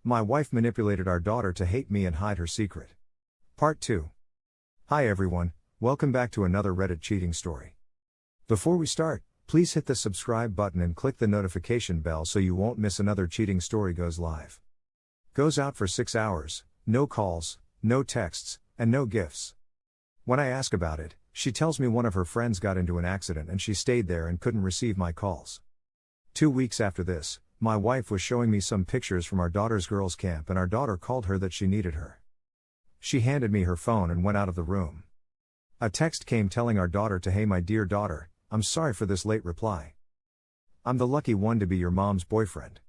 My wife manipulated our daughter to hate me and hide her secret. Part 2. Hi everyone, welcome back to another Reddit cheating story. Before we start, please hit the subscribe button and click the notification bell so you won't miss another cheating story goes live. Goes out for 6 hours, no calls, no texts, and no gifts. When I ask about it, she tells me one of her friends got into an accident and she stayed there and couldn't receive my calls. 2 weeks after this, my wife was showing me some pictures from our daughter's girls' camp and our daughter called her that she needed her. She handed me her phone and went out of the room. A text came telling our daughter to "Hey my dear daughter, I'm sorry for this late reply. I'm the lucky one to be your mom's boyfriend.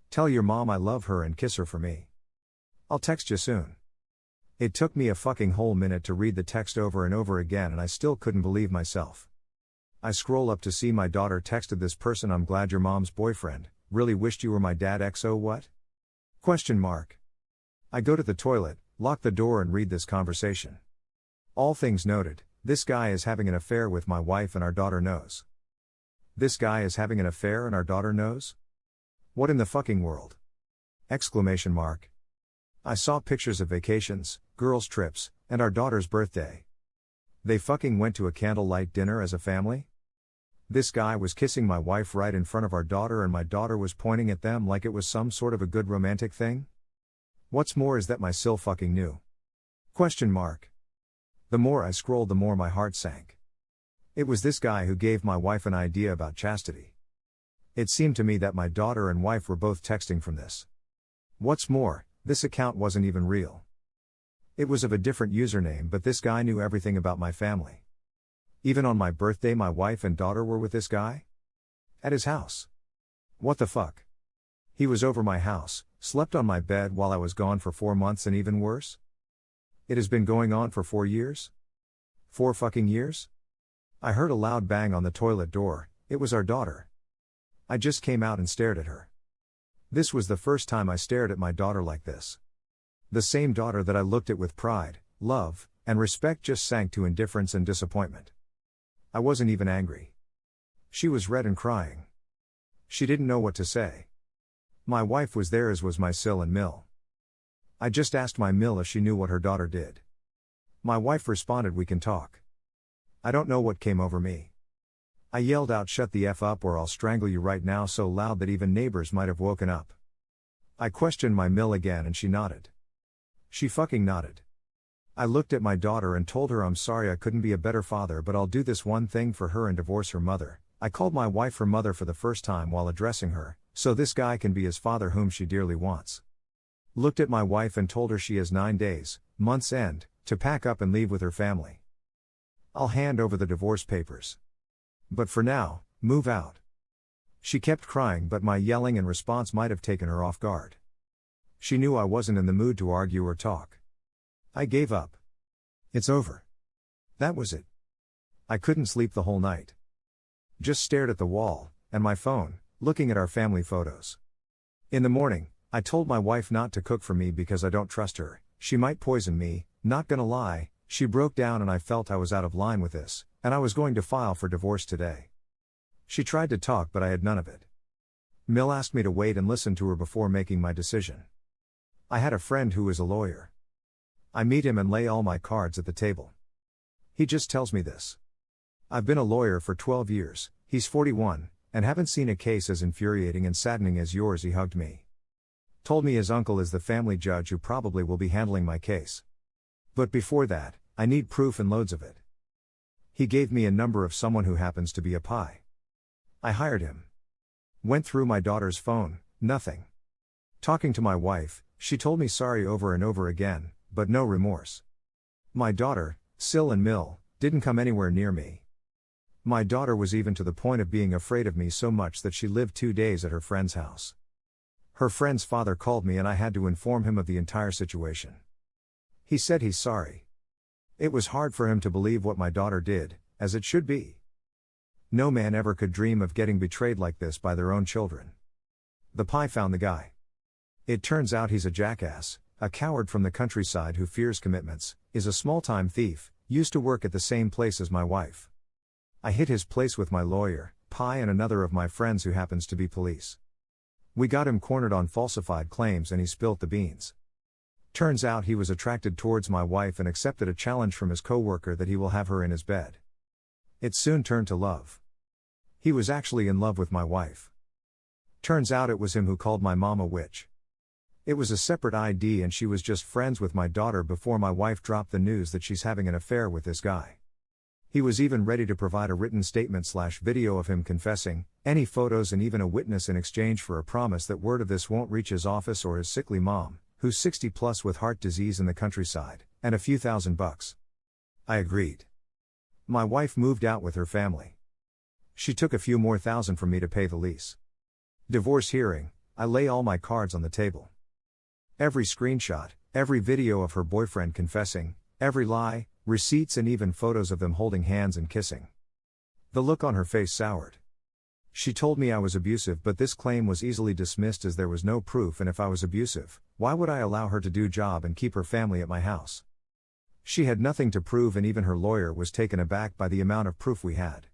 Tell your mom I love her and kiss her for me. I'll text you soon." It took me a fucking whole minute to read the text over and over again and I still couldn't believe myself. I scroll up to see my daughter texted this person, "I'm glad your mom's boyfriend, really wished you were my dad XO what? Question mark. I go to the toilet, lock the door and read this conversation. All things noted, this guy is having an affair with my wife and our daughter knows. This guy is having an affair and our daughter knows? What in the fucking world? Exclamation mark. I saw pictures of vacations, girls' trips, and our daughter's birthday. They fucking went to a candlelight dinner as a family? This guy was kissing my wife right in front of our daughter and my daughter was pointing at them like it was some sort of a good romantic thing? What's more is that my sil fucking knew. Question mark. The more I scrolled the more my heart sank. It was this guy who gave my wife an idea about chastity. It seemed to me that my daughter and wife were both texting from this. What's more, this account wasn't even real. It was of a different username, but this guy knew everything about my family. Even on my birthday my wife and daughter were with this guy? At his house. What the fuck? He was over my house, slept on my bed while I was gone for 4 months and even worse? It has been going on for 4 years? 4 fucking years? I heard a loud bang on the toilet door, it was our daughter. I just came out and stared at her. This was the first time I stared at my daughter like this. The same daughter that I looked at with pride, love, and respect just sank to indifference and disappointment. I wasn't even angry. She was red and crying. She didn't know what to say. My wife was there as was my sil and Mill. I just asked my Mill if she knew what her daughter did. My wife responded, "We can talk." I don't know what came over me. I yelled out, "Shut the F up or I'll strangle you right now," so loud that even neighbors might have woken up. I questioned my Mill again and she nodded. She fucking nodded. I looked at my daughter and told her I'm sorry I couldn't be a better father, but I'll do this one thing for her and divorce her mother. I called my wife her mother for the first time while addressing her, so this guy can be his father whom she dearly wants. Looked at my wife and told her she has 9 days, month's end, to pack up and leave with her family. I'll hand over the divorce papers. But for now, move out. She kept crying, but my yelling and response might have taken her off guard. She knew I wasn't in the mood to argue or talk. I gave up. It's over. That was it. I couldn't sleep the whole night. Just stared at the wall, and my phone, looking at our family photos. In the morning, I told my wife not to cook for me because I don't trust her, she might poison me. Not gonna lie, she broke down and I felt I was out of line with this, and I was going to file for divorce today. She tried to talk but I had none of it. Mill asked me to wait and listen to her before making my decision. I had a friend who is a lawyer. I meet him and lay all my cards at the table. He just tells me this. I've been a lawyer for 12 years, he's 41, and haven't seen a case as infuriating and saddening as yours. He hugged me. Told me his uncle is the family judge who probably will be handling my case. But before that, I need proof and loads of it. He gave me a number of someone who happens to be a pie. I hired him. Went through my daughter's phone, nothing. Talking to my wife, she told me sorry over and over again, but no remorse. My daughter, Sil and Mill, didn't come anywhere near me. My daughter was even to the point of being afraid of me so much that she lived 2 days at her friend's house. Her friend's father called me and I had to inform him of the entire situation. He said he's sorry. It was hard for him to believe what my daughter did, as it should be. No man ever could dream of getting betrayed like this by their own children. The pie found the guy. It turns out he's a jackass, a coward from the countryside who fears commitments, is a small-time thief, used to work at the same place as my wife. I hit his place with my lawyer, Pie, and another of my friends who happens to be police. We got him cornered on falsified claims and he spilt the beans. Turns out he was attracted towards my wife and accepted a challenge from his coworker that he will have her in his bed. It soon turned to love. He was actually in love with my wife. Turns out it was him who called my mom a witch. It was a separate ID and she was just friends with my daughter before my wife dropped the news that she's having an affair with this guy. He was even ready to provide a written statement/video of him confessing, any photos and even a witness in exchange for a promise that word of this won't reach his office or his sickly mom, who's 60 plus with heart disease in the countryside, and a few $1,000s. I agreed. My wife moved out with her family. She took a few more $1,000 from me to pay the lease. Divorce hearing, I lay all my cards on the table. Every screenshot, every video of her boyfriend confessing, every lie, receipts and even photos of them holding hands and kissing. The look on her face soured. She told me I was abusive, but this claim was easily dismissed as there was no proof, and if I was abusive, why would I allow her to do job and keep her family at my house? She had nothing to prove and even her lawyer was taken aback by the amount of proof we had.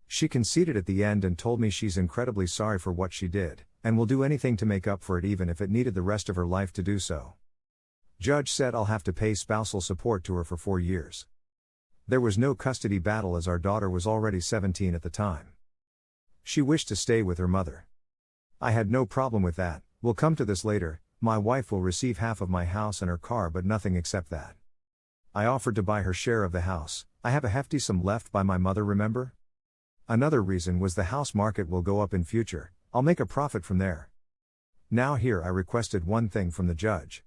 She conceded at the end and told me she's incredibly sorry for what she did, and will do anything to make up for it even if it needed the rest of her life to do so. Judge said I'll have to pay spousal support to her for 4 years. There was no custody battle as our daughter was already 17 at the time. She wished to stay with her mother. I had no problem with that. We'll come to this later. My wife will receive half of my house and her car, but nothing except that. I offered to buy her share of the house. I have a hefty sum left by my mother, remember? Another reason was the house market will go up in future. I'll make a profit from there. Now here I requested one thing from the judge.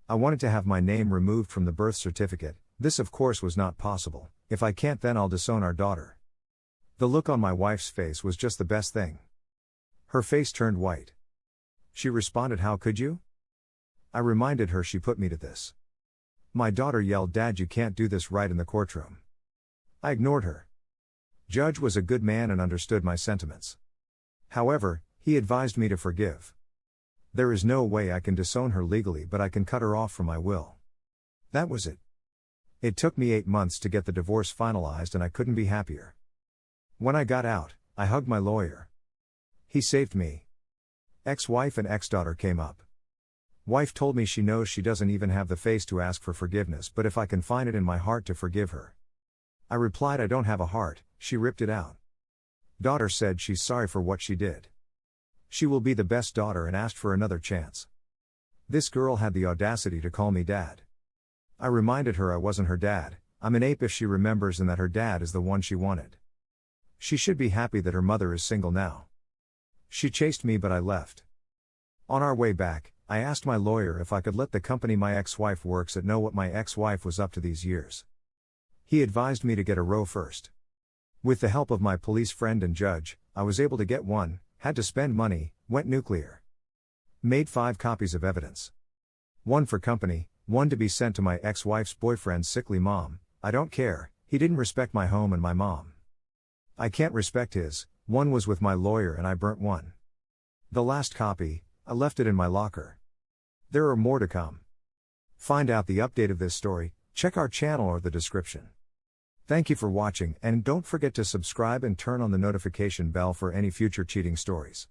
I wanted to have my name removed from the birth certificate. This of course was not possible. If I can't, then I'll disown our daughter. The look on my wife's face was just the best thing. Her face turned white. She responded, "How could you?" I reminded her she put me to this. My daughter yelled, "Dad, you can't do this," right in the courtroom. I ignored her. Judge was a good man and understood my sentiments. However, he advised me to forgive. There is no way I can disown her legally, but I can cut her off from my will. That was it. It took me 8 months to get the divorce finalized and I couldn't be happier. When I got out, I hugged my lawyer. He saved me. Ex-wife and ex-daughter came up. Wife told me she knows she doesn't even have the face to ask for forgiveness, but if I can find it in my heart to forgive her. I replied, "I don't have a heart." She ripped it out. Daughter said she's sorry for what she did. She will be the best daughter and asked for another chance. This girl had the audacity to call me dad. I reminded her I wasn't her dad. I'm an ape if she remembers, and that her dad is the one she wanted. She should be happy that her mother is single now. She chased me, but I left. On our way back, I asked my lawyer if I could let the company my ex-wife works at know what my ex-wife was up to these years. He advised me to get a row first. With the help of my police friend and judge, I was able to get one, had to spend money, went nuclear. Made 5 copies of evidence. 1 for company, 1 to be sent to my ex-wife's boyfriend's sickly mom. I don't care, he didn't respect my home and my mom. I can't respect his. 1 was with my lawyer and I burnt 1. The last copy, I left it in my locker. There are more to come. Find out the update of this story, check our channel or the description. Thank you for watching, and don't forget to subscribe and turn on the notification bell for any future cheating stories.